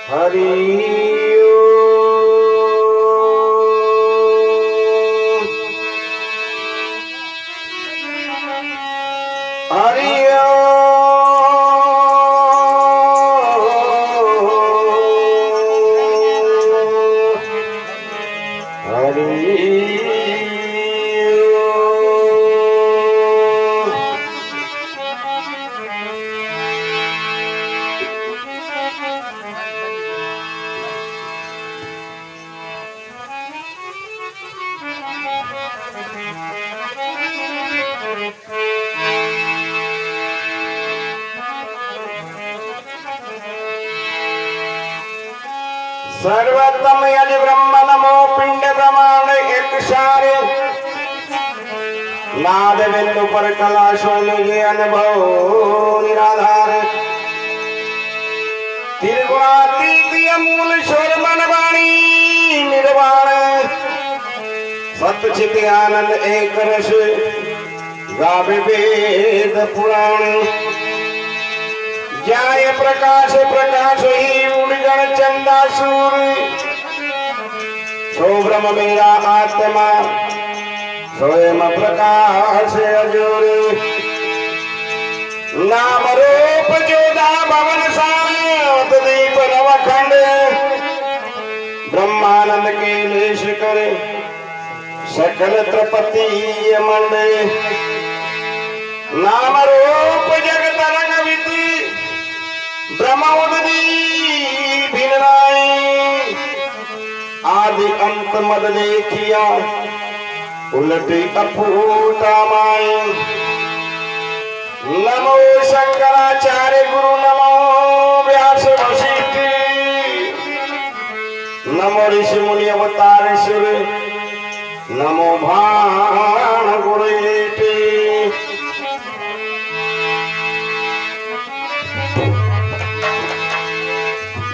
हरि हरि सर्वोत्तम यज ब्रह्म नमो पिंड ब्रह्मांड एक सारे नाद बिंदु पर कला सोलगे अनुभव निराधार त्रिगुणातीत मूल स्वर मन वाणी निर्वाण सतचित आनंद एक रस गावे वेद पुराण जाय प्रकाश प्रकाश ही उड़गण चंदासूर सो ब्रह्म मेरा आत्मा स्वयं प्रकाश अजूर नाम रूप जोदा भवन सात दीप नवखंड ब्रह्मानंद के लेश करे सकल त्रिपति मंड नाम रूप जगत रंग विधि ब्रह्मोदरी भिन्नाई आदि अंत मद देखिया उलटी अपूता माई नमो शंकराचार्य गुरु नमो व्यास वशिष्ठ नमो ऋषि मुनि अवतार सुर नमो भाण गुरु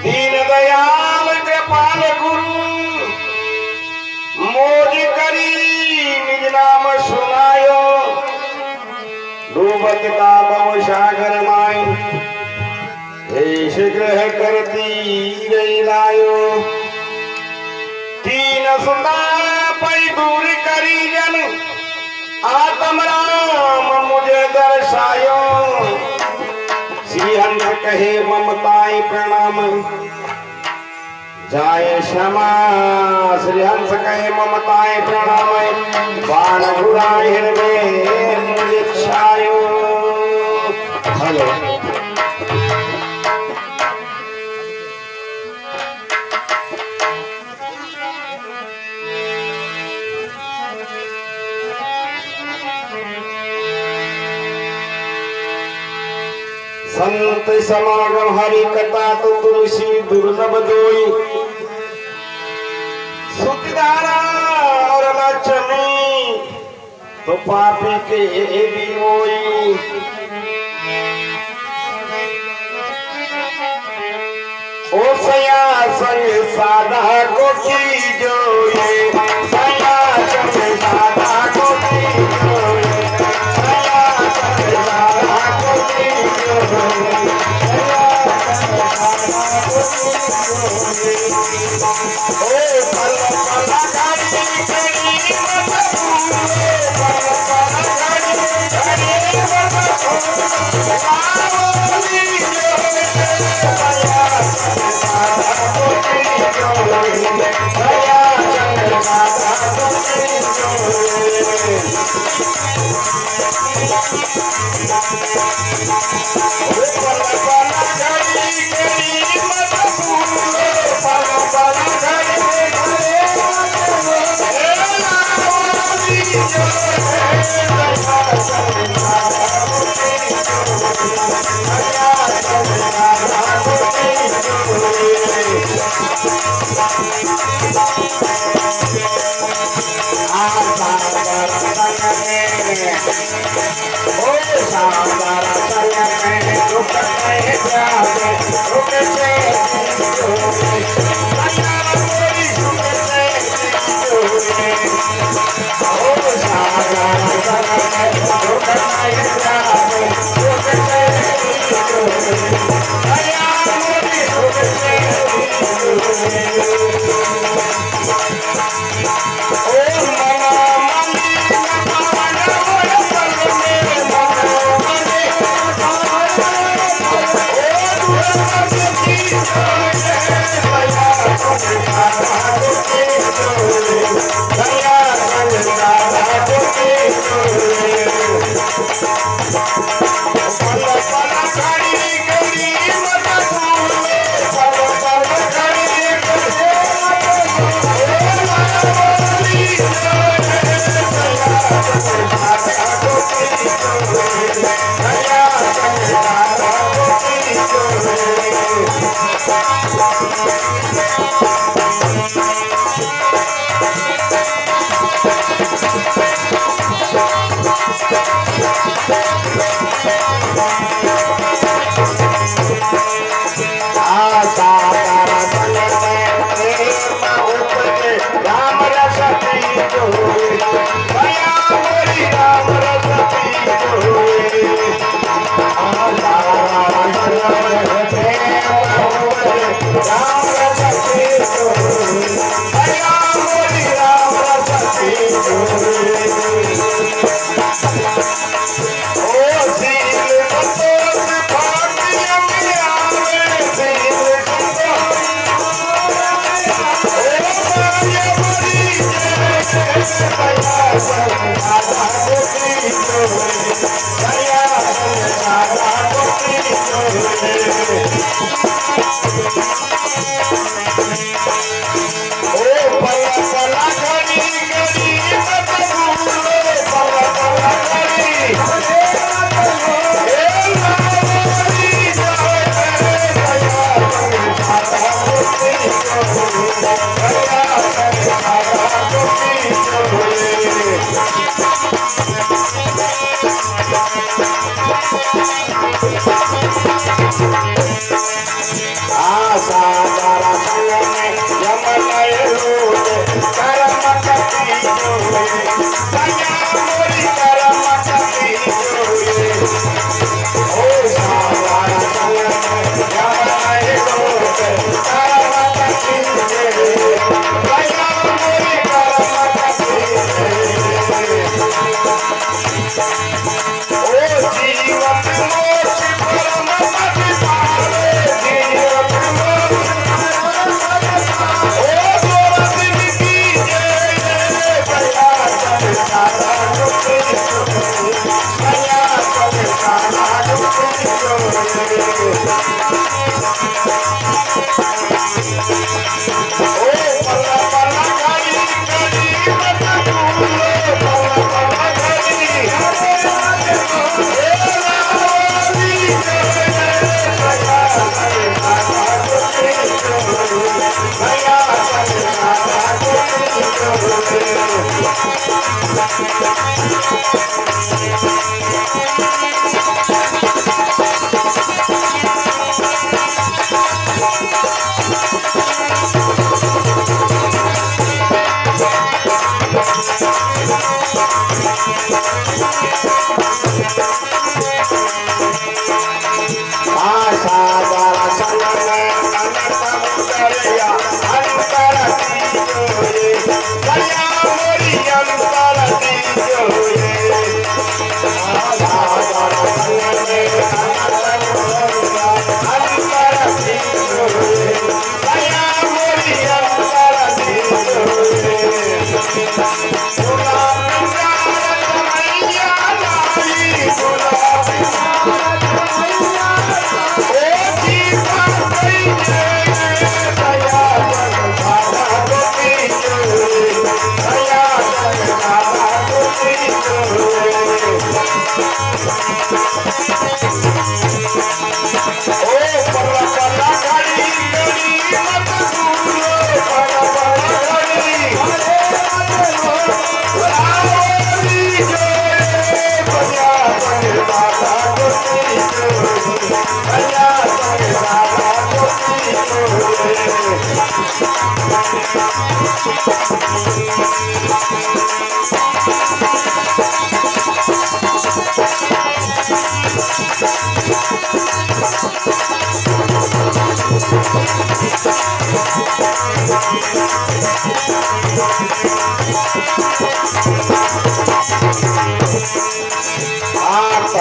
दीन दयाल कृपाल गुरु मोज करी निज नाम सुनायो डूबत का भव सागर माई देश ग्रह करती गई लायो तीन सुता पै दूर करी जन आत्म राम मुझे दर्शायो श्री हंस कहे ममताएं प्रणाम जाय क्षमा श्री हंस कहे ममताएं प्रणाम बाण घुराए हृदय मुझे छायो। हेलो संत समागम हरि कथा तो तुलसी दुर्लभ दोई सुखदारा और लक्ष्मी तो पापी के भी होई ओ सया संग साधा को की जोई सया संग साधा को की जोई सया संग साधा को की जोई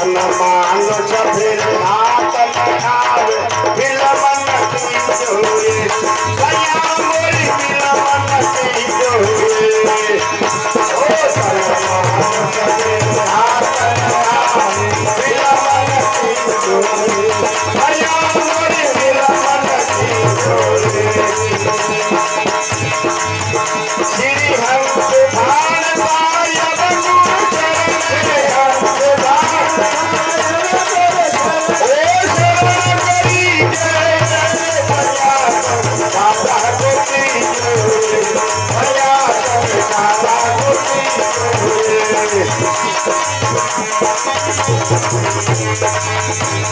तन मानुष फिर हाथ लगावे बिलमन की जोए सया मोरी बिलमन की जोए ओ तन मानुष फिर हाथ लगावे बिलमन की जोए सया मोरी बिलमन की जोए श्री हंस भान पाया बंगुर चरण हंस भान ओ शरण करी जय भया दादा गोती भया दादा गोती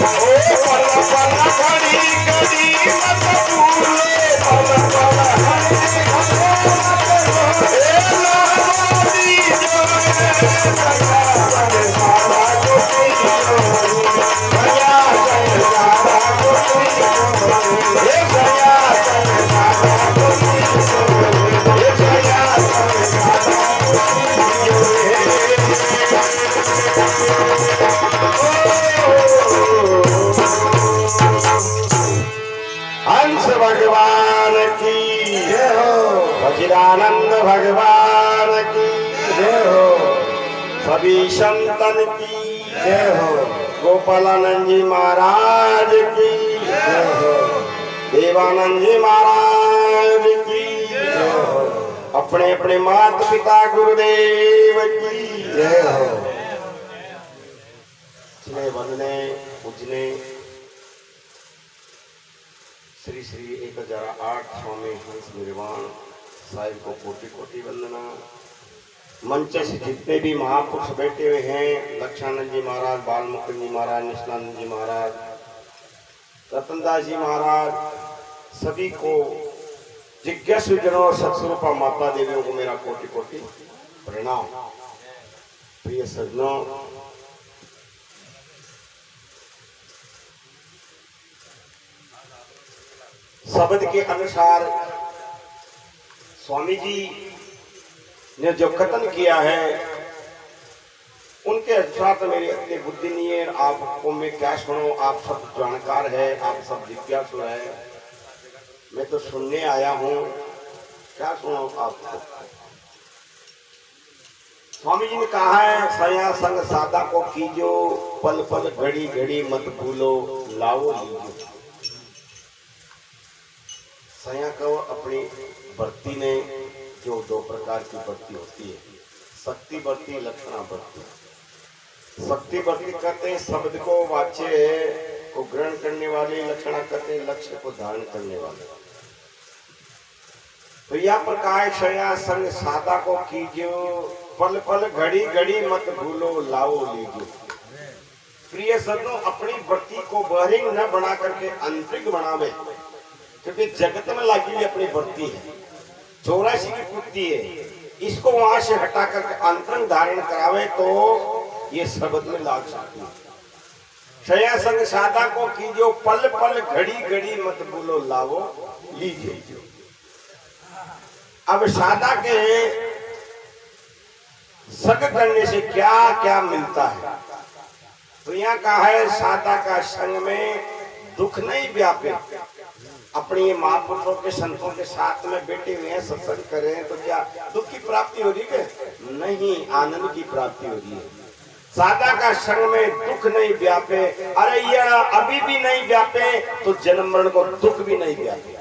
ओ पल पल घड़ी घड़ी मत भूले पल पल हंस भगवान की जय हो वज्रानंद भगवान की जय हो सभी संतन की जय हो गोपालानंद जी महाराज की जय हो देवानंद जी महाराज की जय हो अपने अपने माता पिता गुरुदेव की जय हो वंदने पूजने श्री श्री 1008 स्वामी हंस निर्वाण साहिब को कोटि कोटि वंदना। मंच से जितने भी महापुरुष बैठे हुए हैं, लक्षानंद जी महाराज, बालमुकुंद जी महाराज, निष्ठानंद जी महाराज, रतनदास जी महाराज, सभी को जिज्ञासु जनों और सत्स्वरूपा माता देवियों को मेरा कोटि कोटि प्रणाम। प्रिय सज्जनों, शब्द के अनुसार स्वामी जी ने जो कथन किया है उनके अनुसार तो मेरी इतनी बुद्धि नहीं है। आपको मैं क्या सुनो, आप सब जानकार है, आप सब जिज्ञासु है, मैं तो सुनने आया हूँ, क्या सुनो आपको। स्वामी जी ने कहा है सया संग सादा को कीजो, पल पल घड़ी घड़ी मत भूलो, लाओ लीजो। सया को अपनी भक्ति ने जो दो प्रकार की भक्ति होती है, शक्ति भक्ति, लक्षणा भक्ति। शक्ति भक्ति कहते हैं शब्द को, वाच्य को ग्रहण करने वाले, लक्षणा कहते हैं लक्ष्य को धारण करने वाले। तो यह प्रकार सया संग सादा को कीजियो, पल पल घड़ी घड़ी मत भूलो, लाओ लीजो। प्रिय सज्जनों, अपनी भक्ति को बहिंग न बना करके आंतरिक बनावे, क्योंकि जगत में लगी हुई अपनी भक्ति है, 84 की पुत्री है, इसको वहां से हटा करके अंतरंग धारण करावे तो ये शब्द में लाग सकती है। सया संग सादा को कीजियो, पल पल घड़ी घड़ी मत भूलो, लाओ लीजिए। अब सादा के संग करने से क्या क्या मिलता है, तो यहाँ कहा है सादा का संग में दुख नहीं व्यापे। अपनी महापुरुषों के संतों के साथ में बैठे हुए हैं, सत्संग कर रहे हैं, तो क्या दुख की प्राप्ति हो रही है? नहीं, आनंद की प्राप्ति हो रही है। सादा का संग में दुख नहीं व्यापे। अरे यह अभी भी नहीं व्यापे तो जन्म मरण को दुख भी नहीं व्यापे,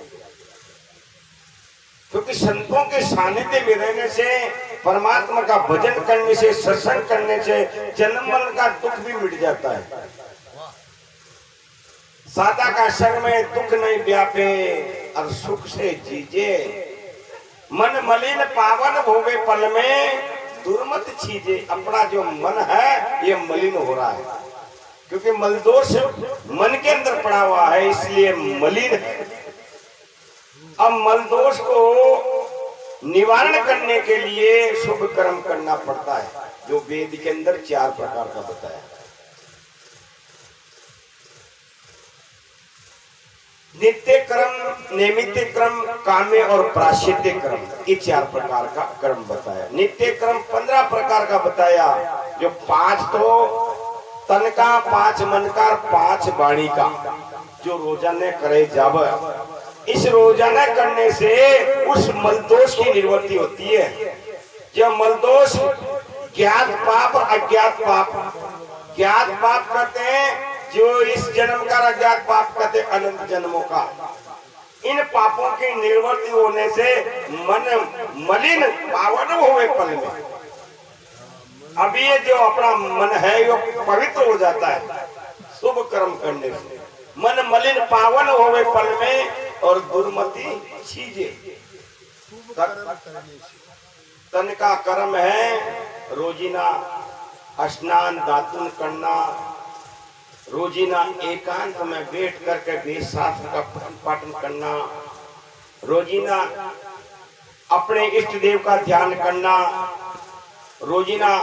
क्योंकि संतों के सानिध्य में रहने से, परमात्मा का भजन करने से, सत्संग करने से जन्म मरण का दुख भी मिट जाता है। सादा का संग में दुख नहीं व्यापे और सुख से जीजे, मन मलिन पावन भोगे पल में, दुर्मत छीजे। अपना जो मन है ये मलिन हो रहा है, क्योंकि मलदोष मन के अंदर पड़ा हुआ है, इसलिए मलिन है। अब मलदोष को निवारण करने के लिए शुभ कर्म करना पड़ता है, जो वेद के अंदर 4 प्रकार का बताया। नित्य कर्म, नैमित्य कर्म, काम्य और प्रायश्चित्य कर्म, ये 4 प्रकार का कर्म बताया। नित्य कर्म 15 प्रकार का बताया, जो 5 तो तन का 5 मन का 5 वाणी का जो रोजाना करे जाव, इस रोजाना करने से उस मलदोष की निवृत्ति होती है। जो मलदोष ज्ञात पाप अज्ञात पाप, ज्ञात पाप कहते हैं जो इस जन्म का, अज्ञात पाप कहते हैं अनंत जन्मों का। इन पापों की निवृत्ति होने से मन मलिन पावन हुए पल में। अभी ये जो अपना मन है वो पवित्र हो जाता है शुभ कर्म करने से। मन मलिन पावन होवे पल में और दुर्मति चीजें। तन का कर्म है रोजीना स्नान दातुन करना, रोजीना एकांत में बैठ करके वेद शास्त्र का पाठन करना, रोजीना अपने इष्ट देव का ध्यान करना, रोजीना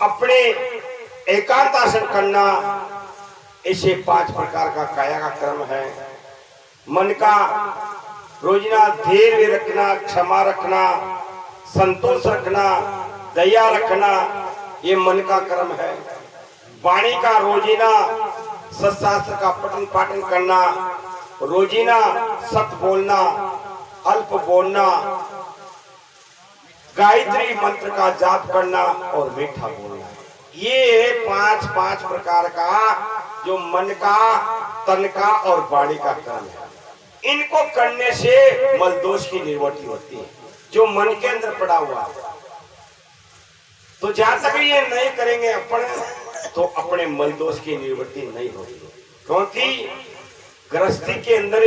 अपने एकांत आसन करना। ऐसे 5 प्रकार का काया का कर्म है। मन का रोजीना धैर्य रखना, क्षमा रखना, संतोष रखना, दया रखना, ये मन का कर्म है। वाणी का रोजीना सत्शास्त्र का पठन पाठन करना, रोजीना सत्य बोलना, अल्प बोलना, गायत्री मंत्र का जाप करना और मीठा बोलना। ये 5 प्रकार का जो मन का, तन का और वाणी का कर्म है। इनको करने से मलदोष की निवृत्ति होती है जो मन के अंदर पड़ा हुआ है। तो जहां तक ये नहीं करेंगे अपन, तो अपने मलदोष की निवृत्ति नहीं होगी। क्योंकि गृहस्थी के अंदर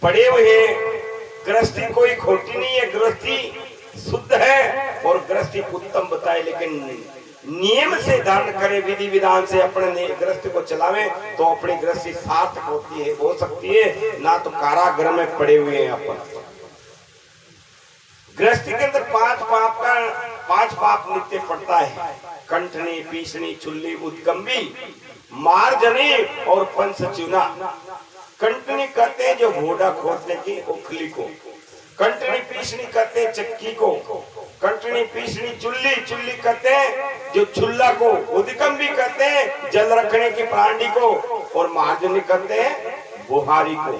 पड़े हुए हैं। गृहस्थी कोई खोटी नहीं है, गृहस्थी शुद्ध है और गृहस्थी उत्तम बताए, लेकिन नियम से धारण करे, विधि विधान से अपने गृहस्थी को चलावे तो अपनी गृहस्थी सार्थक होती है, हो सकती है। ना तो कारागृह में पड़े हुए हैं अपन। गृहस्थी के अंदर 5 पाप नित्य पड़ता है। कंठनी, पीसनी, चुल्ली, उद्गम्बी, मार्जनी और पंचचूना। कंठनी कहते हैं जो घोड़ा खोदने की उखली को, कंठनी पीसनी कहते हैं चक्की को, कंठनी पीसनी चुल्ली, चुल्ली कहते हैं जो चूल्हा को, उद्गम्बी कहते हैं जल रखने की प्राणी को, और मार्जनी कहते हैं बुहारी को,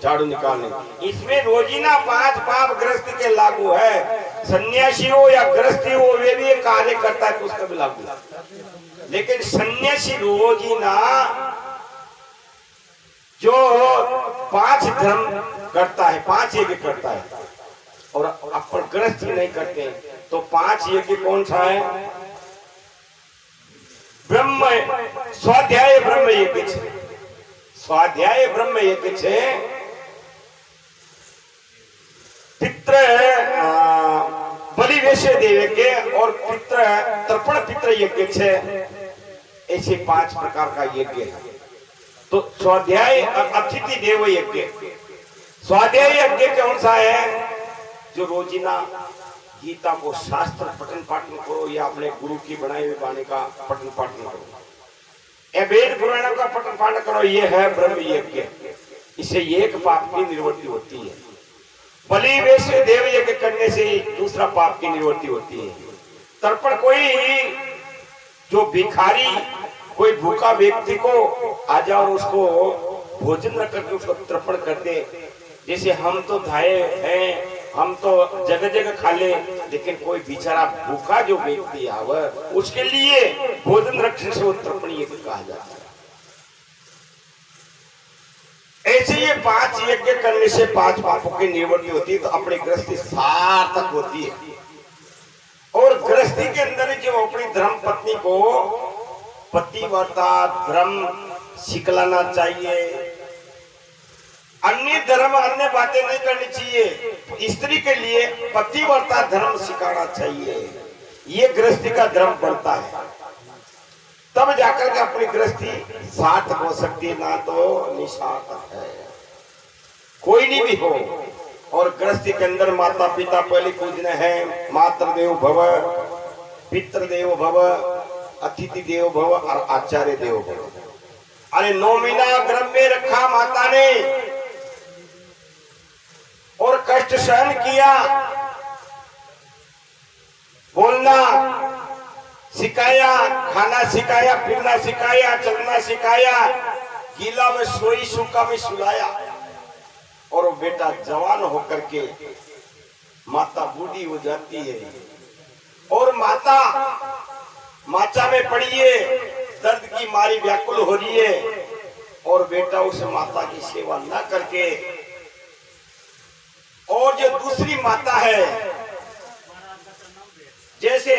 झाड़ू निकालने। इसमें रोजीना 5 पाप गृहस्थी के लागू है। सन्यासी हो या गृहस्थी हो, वे भी एक कार्य करता है तो उसका भी लागू है। लेकिन सन्यासी रोजीना जो 5 धर्म करता है, 5 यज्ञ करता है, और अपन गृहस्थी नहीं करते, तो 5 यज्ञ कौन सा है? ब्रह्म स्वाध्याय ब्रह्म यज्ञ छे। स्वाध्याय ब्रह्म यज्ञ छे। पितृ बलि वैश्य देव यज्ञ और पितृ तर्पण पितृ यज्ञ छे। ऐसे 5 प्रकार का यज्ञ है। तो स्वाध्याय अतिथि देव यज्ञ, स्वाध्याय यज्ञ कौन सा है? जो रोजीना गीता को शास्त्र पठन पाठन करो या अपने गुरु की बनाई हुई वाणी का पठन पाठन करो, वेद पुराणों का पठन पाठन करो, ये है ब्रह्म यज्ञ। इससे एक पाप की निवृत्ति होती है। बलि वैश्य देव यज्ञ करने से दूसरा पाप की निवृत्ति होती है। तर्पण, कोई जो भिखारी, कोई भूखा व्यक्ति को आ जाओ और उसको भोजन न करके उसको तर्पण कर दे। जैसे हम तो धाये हैं, हम तो जगह जगह खा ले, लेकिन कोई बेचारा भूखा जो व्यक्ति आवे उसके लिए भोजन रखने से वो तर्पण यज्ञ कहा जाता है। ऐसे ये 5 यज्ञ करने से 5 पापों की निवृत्ति होती है, तो अपनी गृहस्थी सार्थक होती है। और गृहस्थी के अंदर जो अपनी धर्म पत्नी को पतिव्रता धर्म सिखलाना चाहिए। अन्य धर्म, अन्य बातें नहीं करनी चाहिए। स्त्री के लिए पतिव्रता धर्म सिखाना चाहिए। ये गृहस्थी का धर्म बनता है, तब जाकर के अपनी गृहस्थी सार्थक हो सकती है, ना तो निसार्थक है। कोई नहीं भी हो, और गृहस्थी के अंदर माता पिता पहले पूजने हैं। मातृदेव भव, पितृदेव भव, अतिथि देव भव और आचार्य देव भव। अरे 9 महीना गर्भ में रखा माता ने और कष्ट सहन किया, बोलना सिखाया, खाना सिखाया, फिरना सिखाया, चलना सिखाया, गीला में सोई, सूखा में सुलाया। और वो बेटा जवान होकर के माता बूढ़ी हो जाती है और माता माचा में पड़ी है, दर्द की मारी व्याकुल हो रही है और बेटा उस माता की सेवा न करके और जो दूसरी माता है, जैसे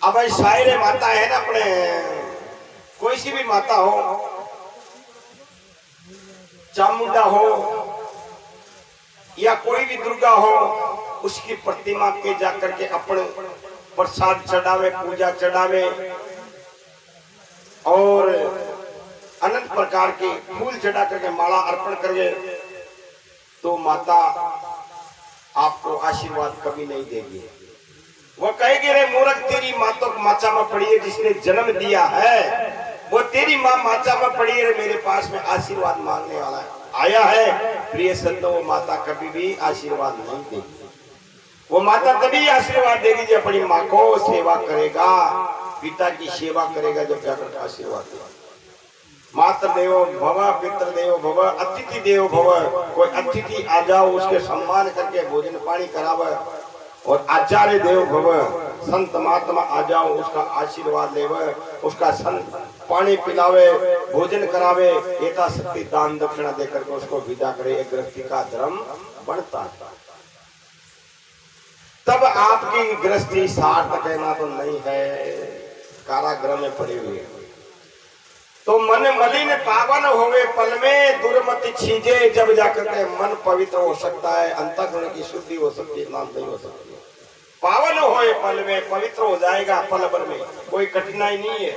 अब शायर माता है ना, अपने कोई सी भी माता हो, चामुंडा हो या कोई भी दुर्गा हो, उसकी प्रतिमा के जाकर के अपने प्रसाद चढ़ावे, पूजा चढ़ावे और अनंत प्रकार के फूल चढ़ा करके माला अर्पण करें तो माता आपको आशीर्वाद कभी नहीं देगी। वो कहेगी रे मूर्ख, तेरी माँ तो माचा में पड़ी है, जिसने जन्म दिया है वो तेरी माँ माचा में पड़ी है, मेरे पास में आशीर्वाद मांगने वाला आया है। प्रिय संतो, वो माता कभी भी आशीर्वाद नहीं देगी। वो माता तभी आशीर्वाद देगी जब अपनी माँ को सेवा करेगा, पिता की सेवा करेगा, जब जाकर आशीर्वाद देगा। मातृ देवो भव, पितृ देवो भव, अतिथि देवो भव। कोई अतिथि आ जाओ, उसके सम्मान करके भोजन पानी करावे। और आचार्य देव भव, संत महात्मा आ जाओ, उसका आशीर्वाद लेवे, उसका संत पानी पिलावे, भोजन करावे, यथाशक्ति दान दक्षिणा देकर के उसको विदा करे। एक गृहस्थी का धर्म बढ़ता है। तब आपकी गृहस्थी सार्थक है, ना तो नहीं है, कारागृह में पड़ी हुई है। तो मन मलिन पावन होवे पल में, दुर्मति छीजे जब जाकर के मन पवित्र हो सकता है, अंतःकरण की शुद्धि हो सकती है, नाम नहीं हो सकती। पावन होए पल में, पवित्र हो जाएगा पल भर में, कोई कठिनाई नहीं है।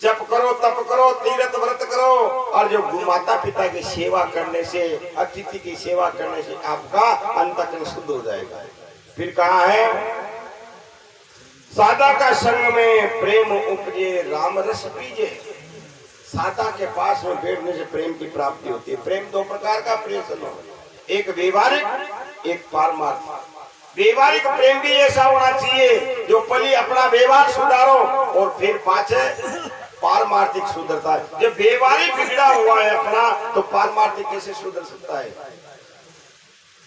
जप करो, तप करो, तीर्थ व्रत करो, और जो माता पिता की सेवा करने से, अतिथि की सेवा करने से आपका अंतःकरण शुद्ध हो जाएगा। फिर कहा है, सादा का संग में प्रेम उपजे, राम रस पीजे। सादा के पास में बैठने से प्रेम की प्राप्ति होती है। प्रेम दो प्रकार का प्रेम सुनो, एक व्यवहारिक, एक पारमार्थिक। व्यवहारिक प्रेम भी ऐसा होना चाहिए जो पहले अपना व्यवहार सुधारो और फिर पाछे पारमार्थिक सुधरता है। जब व्यवहारिक बिगड़ा हुआ है अपना, तो पारमार्थिक कैसे सुधर सकता है?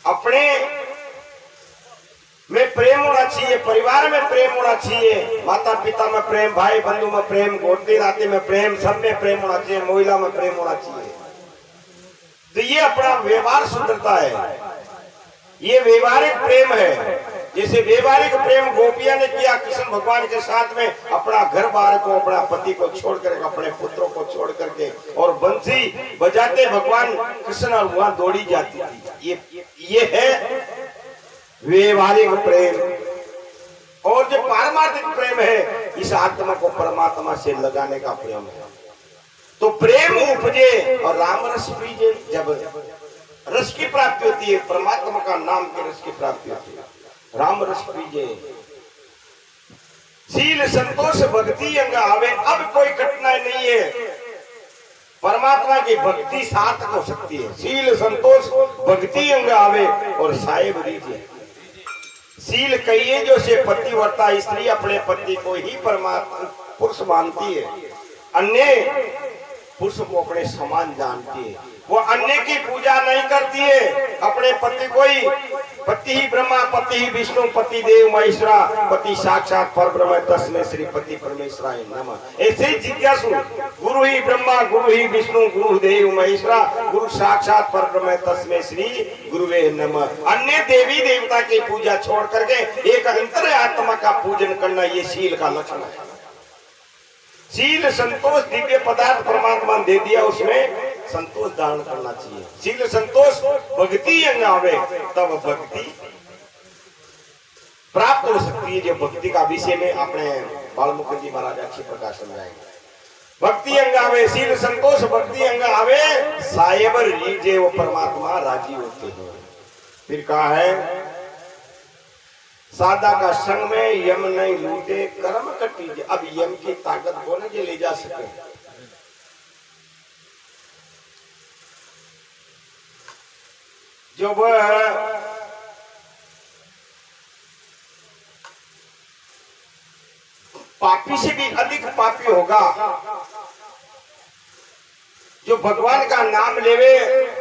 अपने में प्रेम होना चाहिए, परिवार में प्रेम होना चाहिए, माता पिता में प्रेम, भाई बंधु में प्रेम, गोती नाते में प्रेम, सब में प्रेम होना चाहिए, महिला में प्रेम होना चाहिए। तो ये अपना व्यवहार सुधरता है, ये व्यवहारिक प्रेम है। जैसे व्यवहारिक प्रेम गोपियां ने किया कृष्ण भगवान के साथ में, अपना घर बार को, अपना पति को छोड़ करके, अपने पुत्रों को छोड़ करके, और बंसी बजाते भगवान कृष्ण और वहां दौड़ी जाती थी। ये है व्यवहारिक प्रेम। और जो पारमार्थिक प्रेम है, इस आत्मा को परमात्मा से लगाने का प्रेम है। तो प्रेम उपजे और राम रस पीजे। जब रस की प्राप्ति होती है, परमात्मा का नाम के रस की प्राप्ति होती है, राम रस पीजे। शील संतोष भक्ति अंग आवे। अब कोई कठिनाई नहीं है, परमात्मा की भक्ति सार्थक हो सकती है। शील संतोष भक्ति अंग आवे और साहेब दीजिए। शील कहिए जो से पतिव्रता स्त्री अपने पति को ही परमात्मा पुरुष मानती है, अन्य पुरुष को अपने समान जानती है। वो अन्य की पूजा नहीं करती है, अपने पति को ही, पति ही ब्रह्मा, पति ही विष्णु, पति देव महेश्वरा, पति साक्षात परब्रह्म, तस्मै श्री पति परमेश्वराय नमः। ऐसे जिज्ञासु, गुरु ही ब्रह्मा, गुरु ही विष्णु, गुरु देव महेश्वरा, गुरु साक्षात परब्रह्म, तस्मै श्री गुरुवे नमः। अन्य देवी देवता की पूजा छोड़ करके एक अंतर आत्मा का पूजन करना, ये शील का लक्षण है। शील संतोष दिव्य पदार्थ परमात्मा दे दिया, उसमें संतोष धारण करना चाहिए। शील संतोष भक्ति अंग आवे, तब भक्ति प्राप्त हो सकती है। जो भक्ति का विषय में अपने बाल मुखर्जी महाराज अच्छी प्रकाश समझाएंगे। भक्ति अंग आवे, शील संतोष भक्ति अंग आवे, सायबर रीजे, वो परमात्मा राजी होते हैं। फिर कहा है, सादा का संग में यम नहीं लूटे, कर्म कटीजे। अब यम की ताकत को न ले जा सके, जो वह पापी से भी अधिक पापी होगा, जो भगवान का नाम लेवे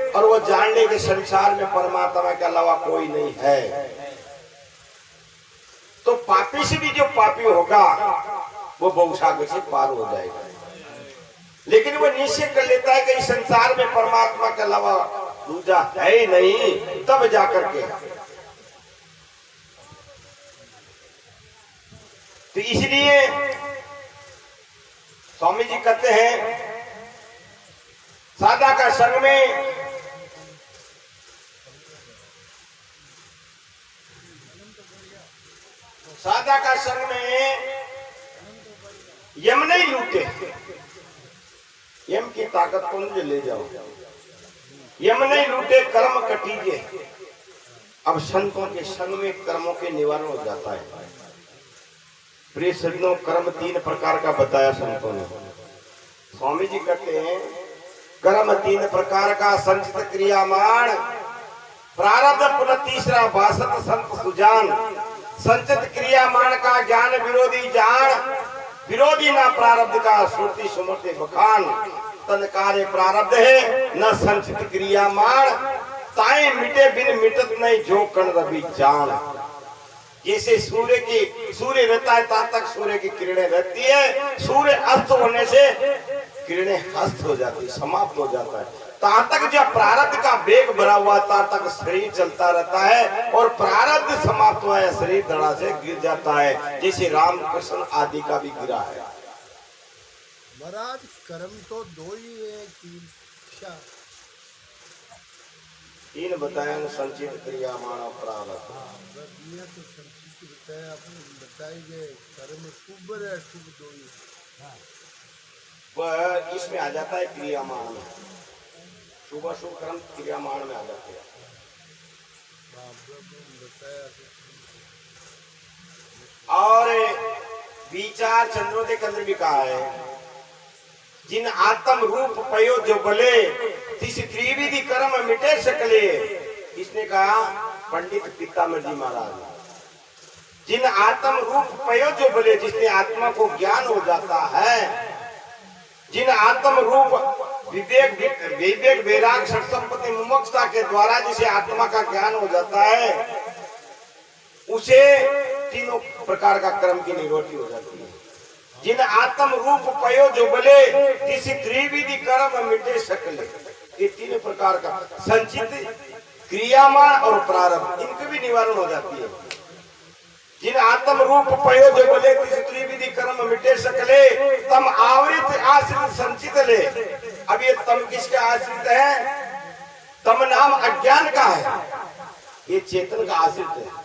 और वो जान ले कि संसार में परमात्मा के अलावा कोई नहीं है, तो पापी से भी जो पापी होगा वो भवसागर से पार हो जाएगा। लेकिन वो निश्चय कर लेता है कि इस संसार में परमात्मा के अलावा दूजा है ही नहीं, तब जाकर के। तो इसलिए स्वामी जी कहते हैं साधा का संग में साधा का संग में यम नहीं लूटे, यम की ताकत को मुझे ले जाओ, यम नहीं लूटे कर्म कटीजे। अब संतों के संग में कर्मों के निवारण हो जाता है। प्रिय सज्जनों, कर्म 3 प्रकार का बताया संतों ने। स्वामी जी कहते हैं कर्म 3 प्रकार का, संचित क्रियामाण प्रारब्ध पुनः तीसरा भाषत संत सुजान। संचित क्रियामाण का ज्ञान विरोधी जान, विरोधी ना प्रारब्ध का श्रुति सुमते बखान। तन कार्य प्रारब्ध है न संचित क्रियामाण, ताए मिटे बिन मिटत नहीं जो कण रवि जान। जैसे सूर्य रहता है तब तक सूर्य की किरणें रहती है, सूर्य अस्त होने से किरणें हस्त हो जाती, समाप्त हो जाता है। तब तक जब प्रारब्ध का वेग भरा हुआ तब तक शरीर चलता रहता है, और प्रारब्ध समाप्त हुआ है शरीर धड़ा से गिर जाता है, जैसे राम कृष्ण आदि का भी गिरा है। महाराज कर्म तो 2 ही है, 3 बताया संचित क्रिया मानव प्रारब्ध। तो संचित बताया, आपने बताई गए कर्म शुभ है, शुभ 2 ही। वह इसमें आ जाता है क्रियामाण में, शुभ शुभ कर्म क्रियामाण में आ जाते हैं। और विचार चंद्रोदय के अंदर भी कहा है जिन आत्म रूप पयो जो बले तिस त्रिविधि कर्म मिटे सकले। इसने कहा पंडित पीताम्बर जी महाराज। जिन आत्म रूप पयो जो बले, जिसने आत्मा को ज्ञान हो जाता है, जिन आत्म रूप विवेक वैराग षट संपत्ति मुमुक्षुता के द्वारा जिसे आत्मा का ज्ञान हो जाता है, उसे 3 प्रकार का कर्म की निवृत्ति हो जाती है। जिन आत्म रूप पयो जो बले किसी त्रिविधि कर्म मिटे सकले। ये 3 प्रकार का संचित क्रियामाण और प्रारब्ध, इनके भी निवारण हो जाती है। जिन आत्म रूप पयो जो बोले किसी त्रिविधि कर्म मिटे सकले, तम आवृत आश्रित संचित ले। अब ये तम किसका आश्रित है? तम नाम अज्ञान का है, ये चेतन का आश्रित है।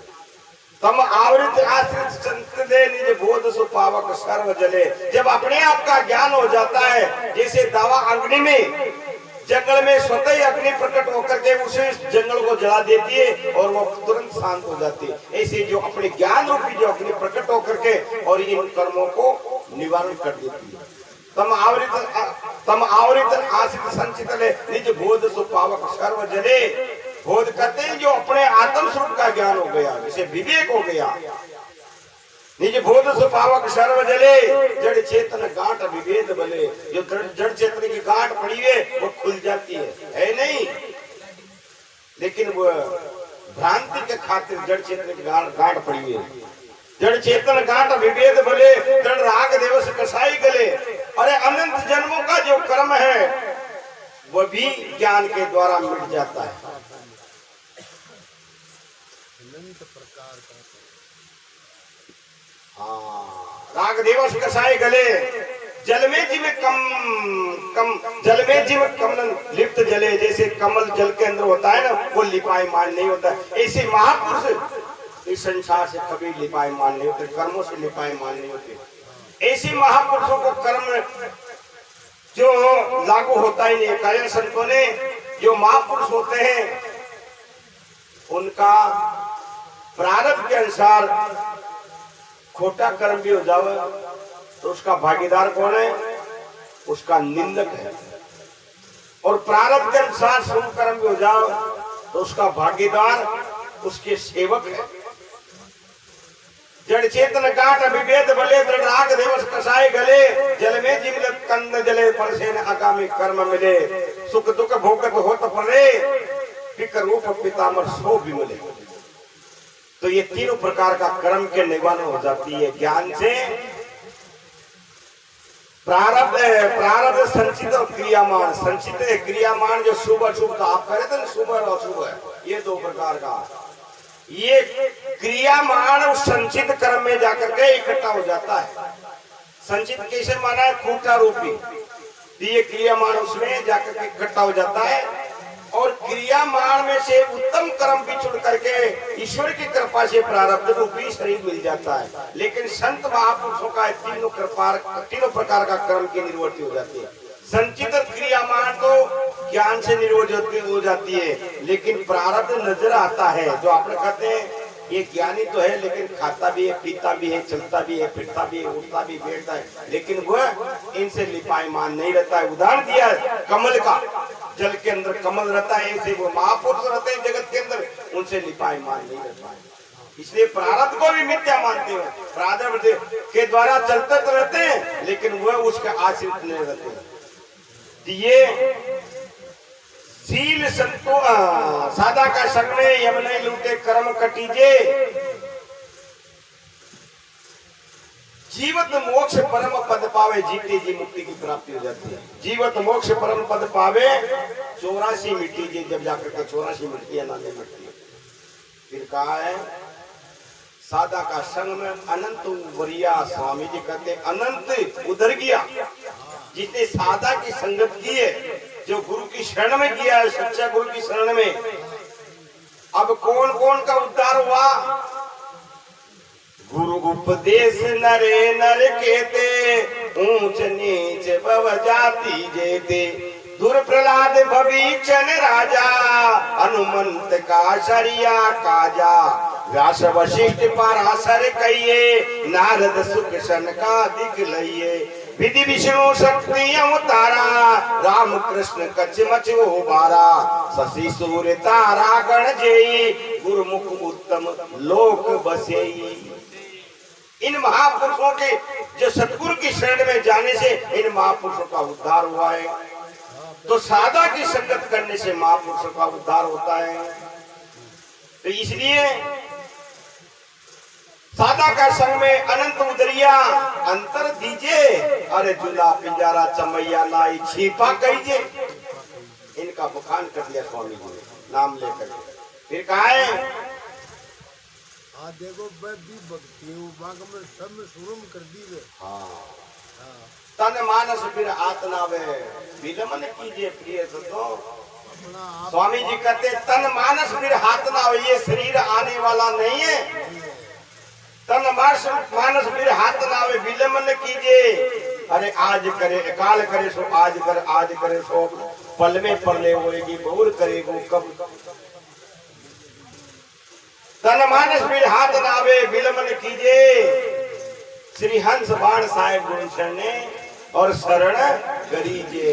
तम आवृत आश्रित संचित ले निज बोध सो पावक सर्व जले। जब अपने आप का ज्ञान हो जाता है, जैसे दावा अग्नि में, जंगल में स्वतः ही अग्नि प्रकट होकर के उसे जंगल को जला देती है और वो तुरंत शांत हो जाती है, ऐसे जो अपने ज्ञान रूपी जो अग्नि प्रकट होकर के और इन कर्मों को निवारण कर देती है। तम आवृत आश्रित संचित ले निज बोध सो पावक सर्व जले। बोध करते हैं जो अपने आत्म स्वरूप का ज्ञान हो गया, जिसे विवेक हो गया। निज बोध स्वभावक सर्व जले, जड़ चेतन गांठ विभेद बले। जो जड़ चेतन की गांठ पड़ी है वो खुल जाती है नहीं, लेकिन वो भ्रांति के खातिर जड़ चेतन की गांठ पड़ी है। जड़ चेतन गांठ विभेद बले, जड़ राग देव से कसाई गले। अरे अनंत जन्मों का जो कर्म है वो भी ज्ञान के द्वारा मिट जाता है। अनंत प्रकार का राग दिवस कसाई गले। जल में जिम कमल लिप्त जले। जैसे कमल जल के अंदर होता है ना, वो लिपायमान नहीं होता। ऐसे महापुरुष इस संसार से कभी लिपायमान नहीं होते, कर्मों से लिपायमान नहीं होते। ऐसे महापुरुषों को कर्म जो लागू होता ही नहीं। कायल संतों ने जो महापुरुष होते हैं उनका प्रारब्ध के अनुसार खोटा कर्म भी हो जावे तो उसका भागीदार कौन है? उसका निंदक है। और प्रारब्ध के अनुसार शुभ कर्म भी हो जाओ तो उसका भागीदार उसके सेवक है। जड़ चेतन काट अभिवेद बले दृढ़ राग देवस कसाय गले जल में जिमलत कंद जले परसे न आगामी कर्म मिले सुख दुख भोगत होत परे पिक रूप पितामर सो भी मिले। तो ये तीनों प्रकार का कर्म के निवारण हो जाती है ज्ञान से। प्रारब्ध संचित और क्रियामान। संचित है क्रियामान जो शुभ अशुभ का आप कह रहे थे ना, शुभ और अशुभ है, ये दो प्रकार का। ये क्रियामान उस संचित कर्म में जाकर के इकट्ठा हो जाता है। संचित कैसे माना है? खूंटा रूपी। ये क्रियामान उसमें जाकर के इकट्ठा हो जाता है और क्रियामान में से उत्तम कर्म बिछुड़ करके ईश्वर की कृपा से प्रारब्ध रूपी शरीर मिल जाता है। लेकिन संत महापुरुषों का तीनों प्रकार का कर्म की निर्वृत्ति हो जाती है। संचित क्रियामान तो ज्ञान से निर्वृत्ति हो जाती है, लेकिन प्रारब्ध नजर आता है। जो आपने कहते हैं ये ज्ञानी तो है लेकिन खाता भी है, पीता भी है, चलता भी है, फिरता भी है, उठता भी बैठता है, लेकिन वह इनसे लिपायमान नहीं रहता है। उदाहरण दिया है कमल का, जल के अंदर कमल रहता है, ऐसे वो महापुरुष रहते हैं जगत के अंदर, उनसे लिपायमान नहीं रहता है। इसलिए प्रारब्ध को भी मिथ्या मानते हैं। प्रारब्ध के द्वारा चलते तो रहते हैं लेकिन वह उसके आश्रित नहीं रहते। ये सील संतो सादा का संग में यम नहीं लूटे कर्म कटीजे जीवत मोक्ष परम पद पावे जीते जी मुक्ति की प्राप्ति हो जाती है। जीवत मोक्ष परम पद पावे 84 मिट्टी जी जब जाकर के 84 मिट्टी नाने मिट्टी। फिर कहा है सादा का संग में अनंत वरिया। स्वामी जी कहते अनंत उधर गया जिसने सादा की संगत की है, जो गुरु की शरण में किया है, सच्चा गुरु की शरण में। अब कौन कौन का उद्धार हुआ? गुरु उपदेश नरे नर केते ऊंच नीच भव जाति जेते दूर प्रहलाद भविक्षण राजा हनुमंत का शरिया काजा व्यास वशिष्ठ पराशर कहिए नारद सुख सन का दिख लइए विधि विष्णु शक्ति अवतारा राम कृष्ण कच मच उबारा शशि सूर्य तारा गण जेई गुरुमुख उत्तम लोक बसेई। इन महापुरुषों के जो सतगुरु की शरण में जाने से इन महापुरुषों का उद्धार हुआ है। तो सादा की संगत करने से महापुरुषों का उद्धार होता है। तो इसलिए सादा का संग में अनंत उदरिया अंतर दीजिए अरे जुला पिंजारा चमैया लाई छिपा कहिए। इनका बखान कर दिया स्वामी जी ने नाम लेकर। फिर कहा है देखो भी भक्ति में सब में शुरू कर दी वे। तन मानस फिर आत्नावे विलमन कीजिए प्रिय सतो। स्वामी जी कहते तन मानस फिर हाथ ना हो, ये शरीर आने वाला नहीं है। तन मानस फिर हाथ ना हो विलमन कीजिए। अरे आज करे काल करे सो आज कर, आज करे सो पल में परले होएगी बहुर करेगो कब। तन मानस फिर हाथ ना आवे विलमन कीजिए। श्री हंस बाण साहेब गुरु शरणे और शरण करीजे।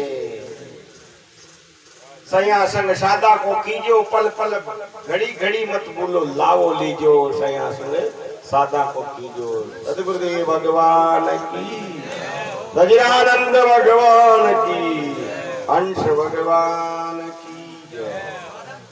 सया संग सादा को कीजियो पल पल घड़ी घड़ी मत भूलो लाओ लीजो। सया संग सादा को कीजियो। सतगुरुदेव भगवान की, सच्चिदानंद भगवान की, हंस भगवान